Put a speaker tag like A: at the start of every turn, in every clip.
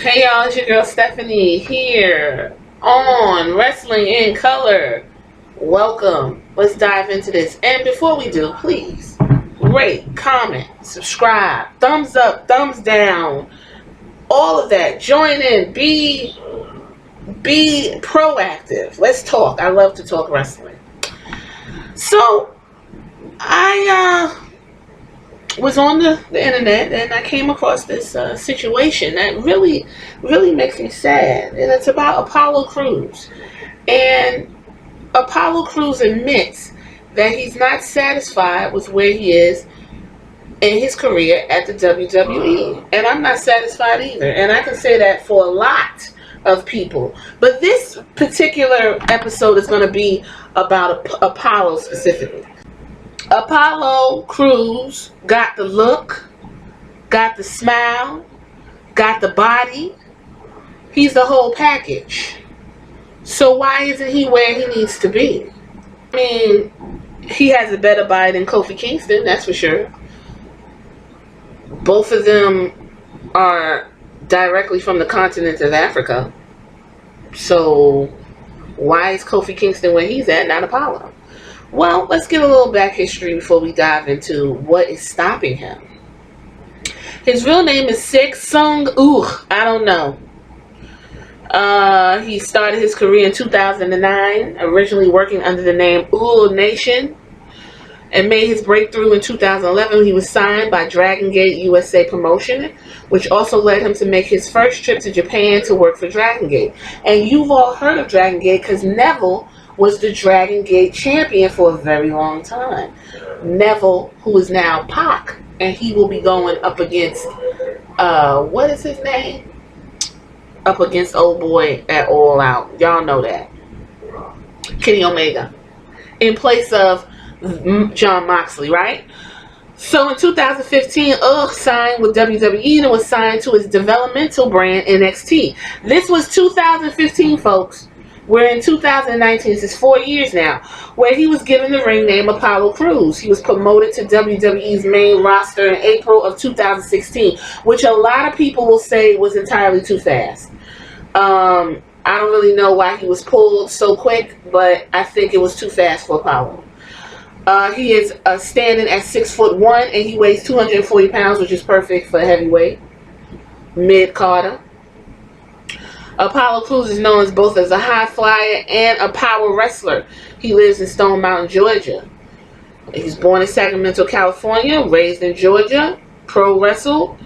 A: Hey y'all, it's your girl Stephanie here on Wrestling in Color. Welcome. Let's dive into this. And before we do, please rate, comment, subscribe, thumbs up, thumbs down, all of that. Join in. Be proactive. Let's talk. I love to talk wrestling. So I was on the internet and I came across this situation that really makes me sad, and it's about Apollo Crews. And Apollo Crews admits that he's not satisfied with where he is in his career at the WWE, and I'm not satisfied either, and I can say that for a lot of people. But this particular episode is going to be about Apollo specifically. Apollo Crews got the look, got the smile, got the body. He's the whole package. So why isn't he where he needs to be? I mean, he has a better body than Kofi Kingston, that's for sure. Both of them are directly from the continent of Africa. So why is Kofi Kingston where he's at, not Apollo? Well, let's get a little back history before we dive into what is stopping him. His real name is Sik Sung Ugh. I don't know. He started his career in 2009, originally working under the name Ul Nation, and made his breakthrough in 2011 when he was signed by Dragon Gate USA Promotion, which also led him to make his first trip to Japan to work for Dragon Gate. And you've all heard of Dragon Gate because Neville was the Dragon Gate champion for a very long time. Neville, who is now Pac, and he will be going up against, what is his name? Up against old boy at All Out. Y'all know that. Kenny Omega. In place of Jon Moxley, right? So in 2015, signed with WWE and was signed to his developmental brand NXT. This was 2015, folks. We're in 2019, this is 4 years now, where he was given the ring name Apollo Crews. He was promoted to WWE's main roster in April of 2016, which a lot of people will say was entirely too fast. I don't really know why he was pulled so quick, but I think it was too fast for Apollo. He is standing at 6'1", and he weighs 240 pounds, which is perfect for heavyweight, mid-carder. Apollo Crews is known as both as a high flyer and a power wrestler. He lives in Stone Mountain, Georgia. He was born in Sacramento, California, raised in Georgia, pro wrestle.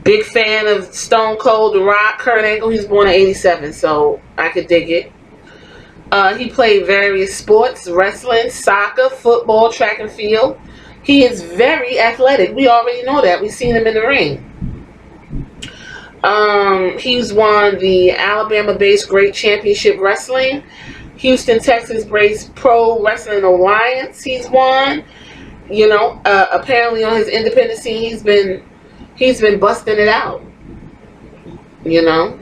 A: Big fan of Stone Cold, The Rock, Kurt Angle. He was born in 87, so I could dig it. He played various sports, wrestling, soccer, football, track and field. He is very athletic. We already know that. We've seen him in the ring. He's won the Alabama-based Great Championship Wrestling, Houston, Texas-based Pro Wrestling Alliance. He's won. You know, apparently on his independent scene, he's been busting it out. You know.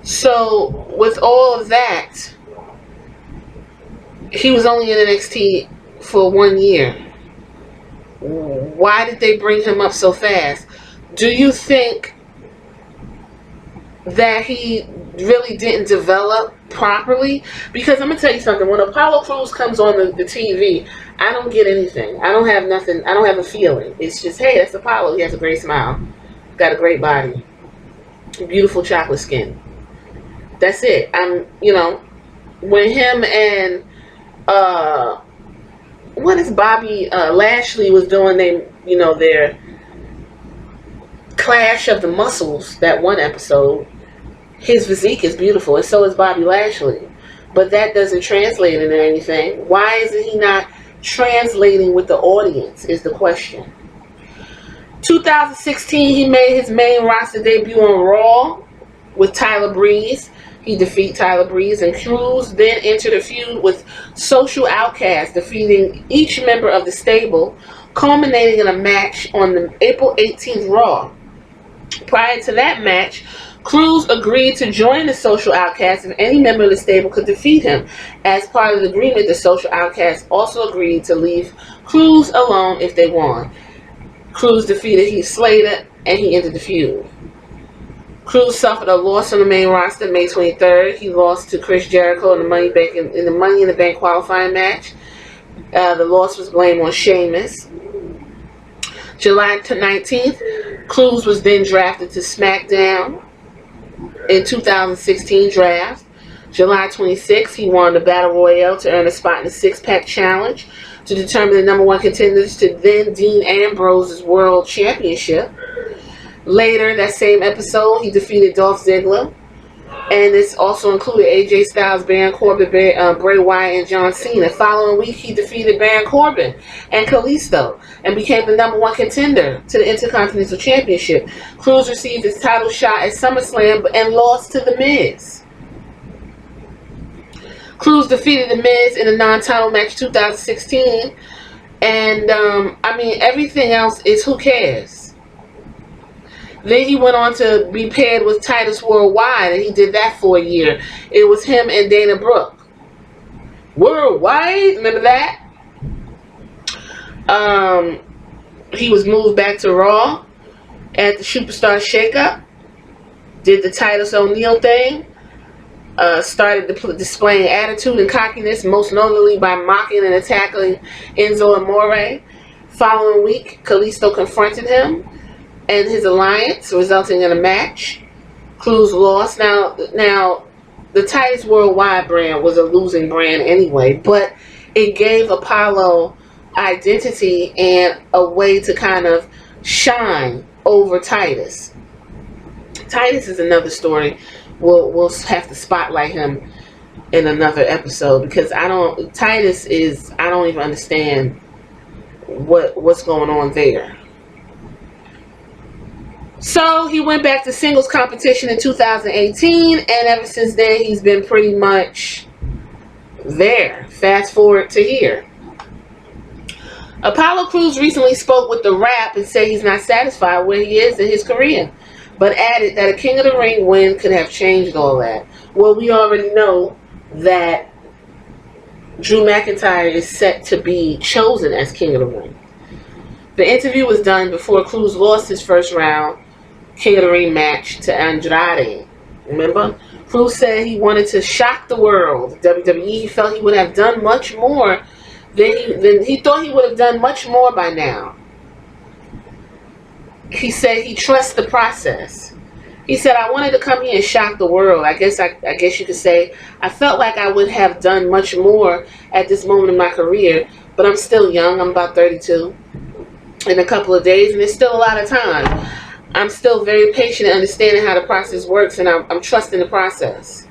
A: So with all of that, he was only in NXT for 1 year. Why did they bring him up so fast? Do you think that he really didn't develop properly? Because I'm going to tell you something. When Apollo Crews comes on the TV, I don't get anything. I don't have nothing. I don't have a feeling. It's just, hey, that's Apollo. He has a great smile. Got a great body. Beautiful chocolate skin. That's it. When him and, what is Bobby Lashley was doing, their Clash of the Muscles, that one episode, his physique is beautiful, and so is Bobby Lashley. But that doesn't translate into anything. Why isn't he not translating with the audience is the question. 2016, he made his main roster debut on Raw with Tyler Breeze. He defeated Tyler Breeze, and Crews then entered a feud with Social Outcast, defeating each member of the stable, culminating in a match on the April 18th Raw. Prior to that match, Crews agreed to join the Social Outcast if any member of the stable could defeat him. As part of the agreement, the Social Outcast also agreed to leave Crews alone if they won. Crews defeated Heath Slater, and he ended the feud. Cruz suffered a loss on the main roster May 23rd. He lost to Chris Jericho in the Money in the Bank qualifying match. The loss was blamed on Sheamus. July 19th, Cruz was then drafted to SmackDown in 2016 draft. July 26th, he won the Battle Royale to earn a spot in the Six-Pack Challenge to determine the number one contenders to then Dean Ambrose's World Championship. Later, that same episode, he defeated Dolph Ziggler. And this also included AJ Styles, Baron Corbin, Bray Wyatt, and John Cena. Following week, he defeated Baron Corbin and Kalisto and became the number one contender to the Intercontinental Championship. Cruz received his title shot at SummerSlam and lost to The Miz. Cruz defeated The Miz in a non-title match 2016. And, everything else is who cares. Then he went on to be paired with Titus Worldwide, and he did that for a year. It was him and Dana Brooke. Worldwide, remember that? He was moved back to Raw at the Superstar Shakeup. Did the Titus O'Neil thing. Started displaying attitude and cockiness, most notably by mocking and attacking Enzo Amore. Following week, Kalisto confronted him and his alliance, resulting in a match. Cruz lost. Now, the Titus Worldwide brand was a losing brand anyway, but it gave Apollo identity and a way to kind of shine over Titus. Titus is another story. We'll have to spotlight him in another episode because I don't even understand what's going on there. So he went back to singles competition in 2018, and ever since then he's been pretty much there. Fast forward to here. Apollo Crews recently spoke with The Wrap and said he's not satisfied where he is in his career, but added that a King of the Ring win could have changed all that. Well, we already know that Drew McIntyre is set to be chosen as King of the Ring. The interview was done before Crews lost his first round King of the Ring match to Andrade. Remember? Crews said he wanted to shock the world. WWE, he felt he would have done much more than he thought he would have done much more by now. He said he trusts the process. He said, I wanted to come here and shock the world. I guess you could say I felt like I would have done much more at this moment in my career, but I'm still young. I'm about 32 in a couple of days, and there's still a lot of time. I'm still very patient in understanding how the process works, and I'm trusting the process.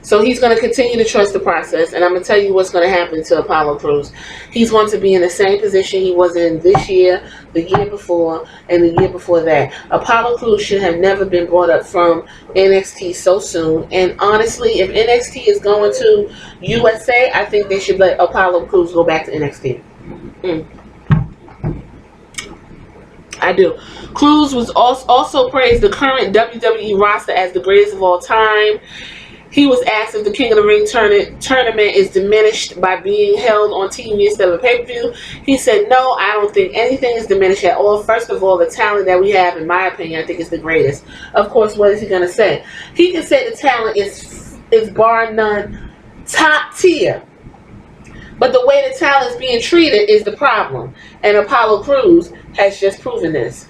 A: So he's going to continue to trust the process, and I'm going to tell you what's going to happen to Apollo Crews. He's going to be in the same position he was in this year, the year before, and the year before that. Apollo Crews should have never been brought up from NXT so soon, and honestly, if NXT is going to USA, I think they should let Apollo Crews go back to NXT. I do. Crews was also praised the current WWE roster as the greatest of all time. He was asked if the King of the Ring tournament is diminished by being held on TV instead of a pay-per-view. He said, no, I don't think anything is diminished at all. First of all, the talent that we have, in my opinion, I think is the greatest. Of course, what is he going to say? He can say the talent is bar none top tier. But the way the talent is being treated is the problem. And Apollo Crews has just proven this.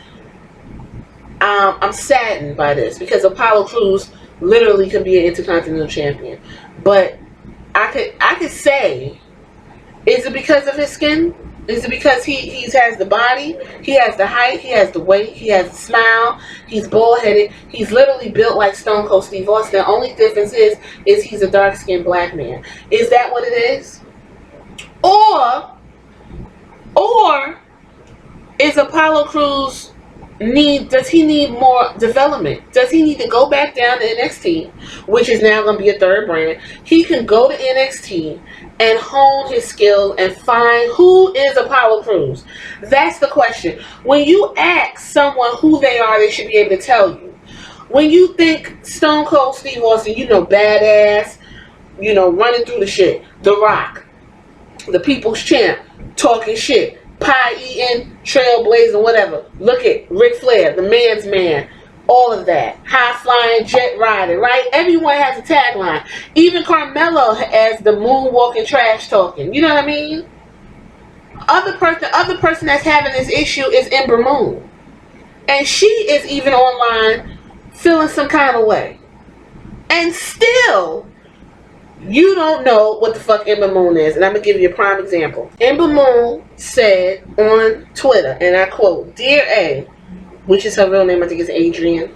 A: I'm saddened by this because Apollo Crews literally could be an Intercontinental Champion. But I could say, is it because of his skin? Is it because he has the body, he has the height, he has the weight, he has the smile, he's bald-headed, he's literally built like Stone Cold Steve Austin. The only difference is he's a dark-skinned black man. Is that what it is? Or is Apollo Crews does he need more development? Does he need to go back down to NXT, which is now going to be a third brand? He can go to NXT and hone his skill and find who is Apollo Crews. That's the question. When you ask someone who they are, they should be able to tell you. When you think Stone Cold Steve Austin, badass, running through the shit. The Rock, the People's Champ, talking shit, pie eating, trailblazing, whatever. Look at Ric Flair, the man's man. all of that. High flying, jet riding, right? Everyone has a tagline. Even Carmelo as the moonwalking, trash talking. You know what I mean? The other person that's having this issue is Ember Moon. And she is even online feeling some kind of way. And still, you don't know what the fuck Ember Moon is. And I'm going to give you a prime example. Ember Moon said on Twitter, and I quote, "Dear A," which is her real name, I think it's Adrian.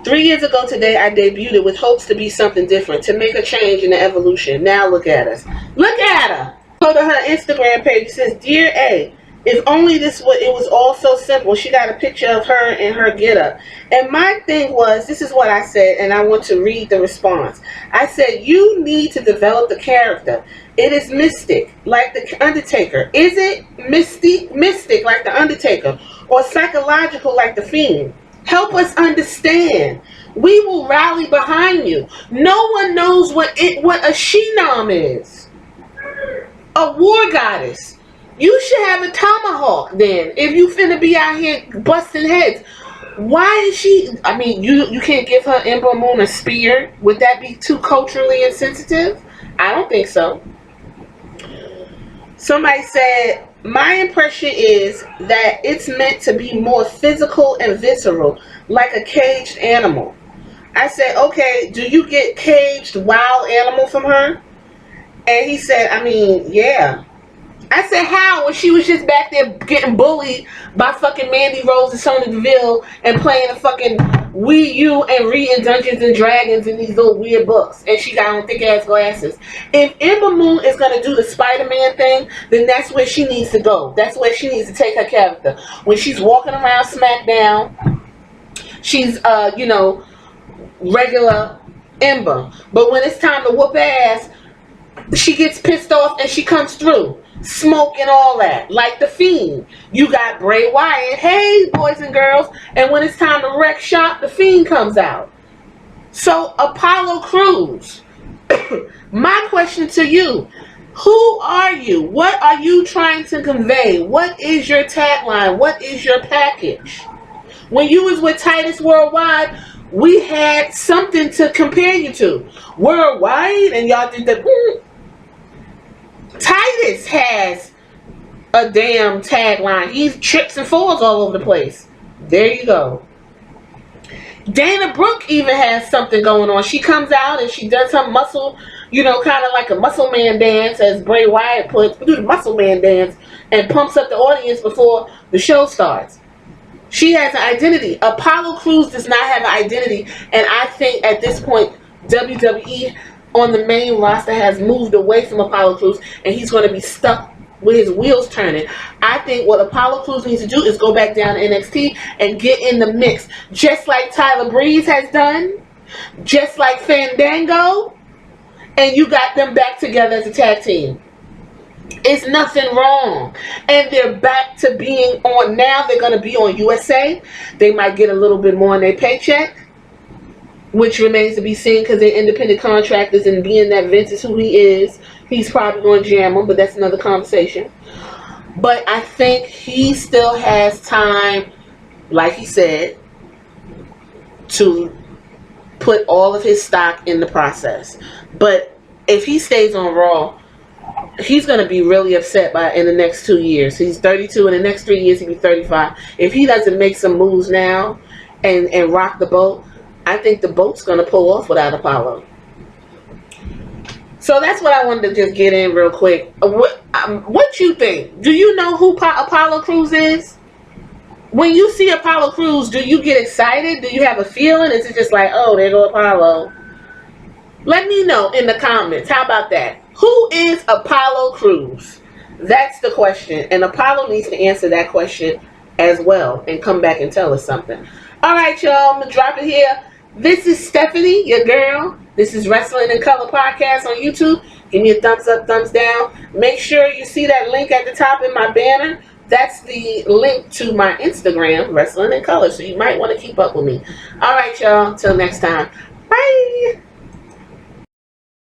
A: "3 years ago today, I debuted with hopes to be something different, to make a change in the evolution. Now look at us." Look at her. Go to her Instagram page. It says, "Dear A, if only it was all so simple." She got a picture of her and her get up. And my thing was, this is what I said, and I want to read the response. I said, "You need to develop the character. It is mystic, like the Undertaker. Is it mystic like the Undertaker? Or psychological like the Fiend? Help us understand. We will rally behind you. No one knows what a Shinam is. A war goddess. You should have a tomahawk then, if you finna be out here busting heads. Why is she... I mean, you can't give her Ember Moon a spear? Would that be too culturally insensitive? I don't think so. Somebody said, "My impression is that it's meant to be more physical and visceral, like a caged animal." I said, "Okay, do you get caged wild animal from her?" And he said, "I mean, yeah." I said, "How? When she was just back there getting bullied by fucking Mandy Rose and Sonya Deville and playing the fucking Wii U and reading Dungeons and Dragons in these little weird books, and she got on thick ass glasses." If Ember Moon is gonna do the Spider-Man thing, then that's where she needs to go. That's where she needs to take her character. When she's walking around SmackDown, she's regular Ember. But when it's time to whoop ass, she gets pissed off and she comes through. Smoke and all that. Like the Fiend. You got Bray Wyatt. Hey, boys and girls. And when it's time to wreck shop, the Fiend comes out. So, Apollo Crews. My question to you. Who are you? What are you trying to convey? What is your tagline? What is your package? When you was with Titus Worldwide, we had something to compare you to. Worldwide, and y'all did the... Titus has a damn tagline. He trips and falls all over the place. There you go. Dana Brooke even has something going on. She comes out and she does her muscle, kind of like a muscle man dance, as Bray Wyatt puts. Do the muscle man dance and pumps up the audience before the show starts. She has an identity. Apollo Crews does not have an identity, and I think at this point WWE on the main roster has moved away from Apollo Crews, and he's going to be stuck with his wheels turning. I think what Apollo Crews needs to do is go back down to NXT and get in the mix, just like Tyler Breeze has done, just like Fandango, and you got them back together as a tag team. It's nothing wrong. And they're back to being on. Now they're going to be on USA. They might get a little bit more in their paycheck, which remains to be seen because they're independent contractors, and being that Vince is who he is, he's probably going to jam them, but that's another conversation. But I think he still has time, like he said, to put all of his stock in the process. But if he stays on Raw, he's going to be really upset in the next 2 years. He's 32. In the next 3 years, he'll be 35. If he doesn't make some moves now and rock the boat, I think the boat's going to pull off without Apollo. So that's what I wanted to just get in real quick. What you think? Do you know who Apollo Crews is? When you see Apollo Crews, do you get excited? Do you have a feeling? Is it just like, oh, there go Apollo? Let me know in the comments. How about that? Who is Apollo Crews? That's the question. And Apollo needs to answer that question as well and come back and tell us something. All right, y'all. I'm going to drop it here. This is Stephanie, your girl. This is Wrestling in Color Podcast on YouTube. Give me a thumbs up, thumbs down. Make sure you see that link at the top in my banner. That's the link to my Instagram, Wrestling in Color. So you might want to keep up with me. All right, y'all. Till next time. Bye.